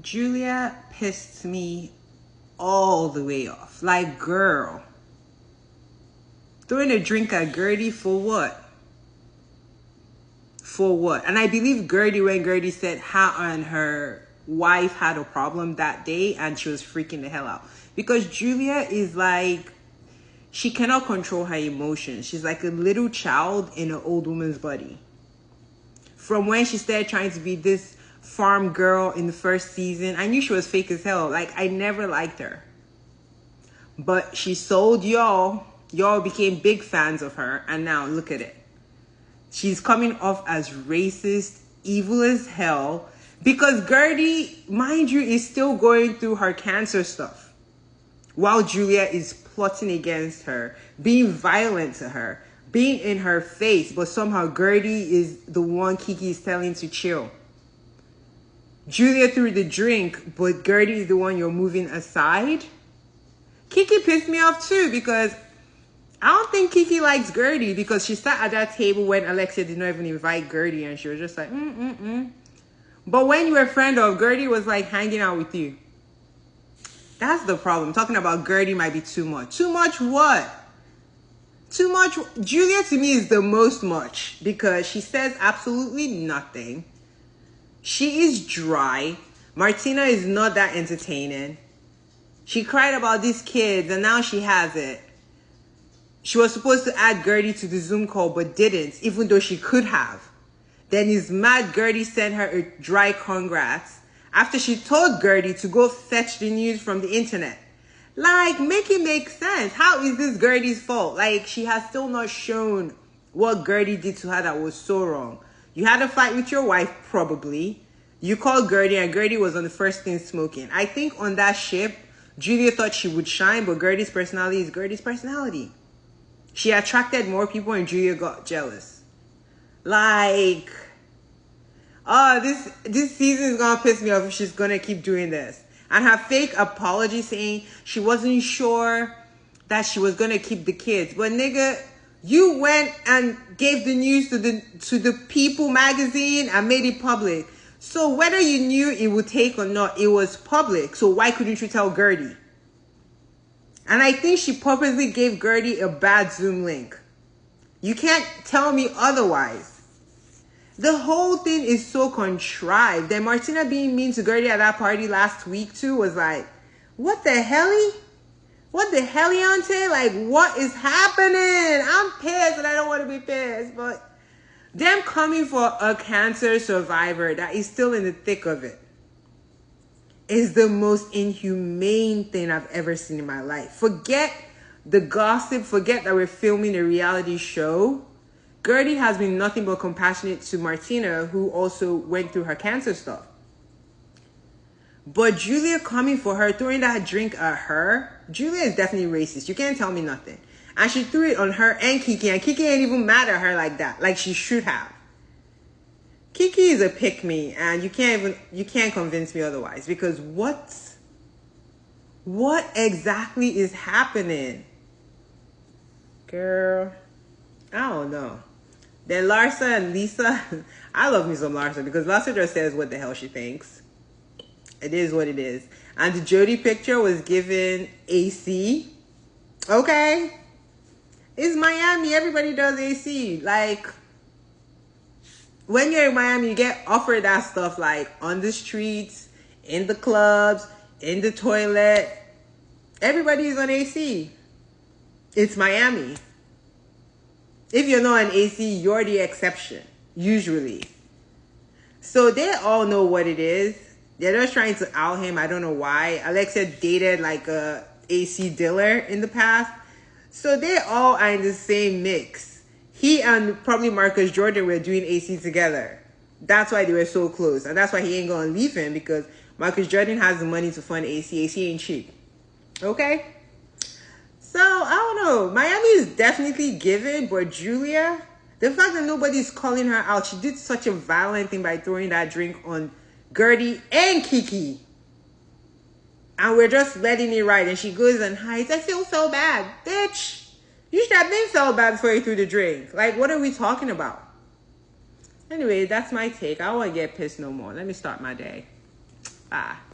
Julia pissed me all the way off. Like, girl, throwing a drink at Gertie for what? For what? And I believe Gertie, when Gertie said her and her wife had a problem that day and she was freaking the hell out. Because Julia is like, she cannot control her emotions. She's like a little child in an old woman's body. From when she started trying to be this farm girl in the first season, I knew she was fake as hell. Like, I never liked her. But she sold y'all. Y'all became big fans of her. And now, look at it. She's coming off as racist, evil as hell. Because Gertie, mind you, is still going through her cancer stuff. While Julia is plotting against her, being violent to her, being in her face, but somehow Gertie is the one Kiki is telling to chill. Julia threw the drink, but Gertie is the one you're moving aside. Kiki pissed me off too, because I don't think Kiki likes Gertie, because she sat at that table when Alexia did not even invite Gertie, and she was just like, But when you were a friend of, Gertie was like hanging out with you. That's the problem. Talking about Gertie might be too much. Too much what? Too much. Julia to me is the most much, because she says absolutely nothing. She is dry. Martina is not that entertaining. She cried about these kids and now she has it. She was supposed to add Gertie to the Zoom call but didn't, even though she could have. Then is mad Gertie sent her a dry congrats after she told Gertie to go fetch the news from the internet. Like, make it make sense. How is this Gertie's fault? Like, she has still not shown what Gertie did to her that was so wrong. You had a fight with your wife, probably. You called Gertie and Gertie was on the first thing smoking. I think on that ship, Julia thought she would shine, but Gertie's personality is Gertie's personality. She attracted more people and Julia got jealous. Like, oh, this season is gonna piss me off if she's gonna keep doing this. And her fake apology saying she wasn't sure that she was gonna keep the kids. But nigga, you went and gave the news to the People magazine and made it public. So whether you knew it would take or not, it was public. So why couldn't you tell Gertie? And I think she purposely gave Gertie a bad Zoom link. You can't tell me otherwise. The whole thing is so contrived. And Martina being mean to Gertie at that party last week too was like, what the helly? What the heliante? Like, what is happening? I'm pissed and I don't want to be pissed. But them coming for a cancer survivor that is still in the thick of it is the most inhumane thing I've ever seen in my life. Forget the gossip. Forget that we're filming a reality show. Gertie has been nothing but compassionate to Martina, who also went through her cancer stuff. But Julia coming for her, throwing that drink at her, Julia is definitely racist. You can't tell me nothing. And she threw it on her and Kiki ain't even mad at her like that, like she should have. Kiki is a pick-me, and you can't convince me otherwise, because what exactly is happening? Girl, I don't know. Then Larsa and Lisa, I love me some Larsa, because Larsa just says what the hell she thinks. It is what it is. And the Jody picture was given AC. Okay. It's Miami. Everybody does AC. Like, when you're in Miami, you get offered that stuff like on the streets, in the clubs, in the toilet. Everybody is on AC. It's Miami. If you're not on AC, you're the exception, usually. So they all know what it is. They're just trying to out him. I don't know why. Alexia dated like a AC dealer in the past. So they all are in the same mix. He and probably Marcus Jordan were doing AC together. That's why they were so close. And that's why he ain't going to leave him, because Marcus Jordan has the money to fund AC. AC ain't cheap. Okay? So, I don't know. Miami is definitely given, but Julia, the fact that nobody's calling her out, she did such a violent thing by throwing that drink on Gertie and Kiki. And we're just letting it ride. And she goes and hides. I feel so bad. Bitch, you should have been so bad before you threw the drink. Like, what are we talking about? Anyway, that's my take. I don't want to get pissed no more. Let me start my day. Ah.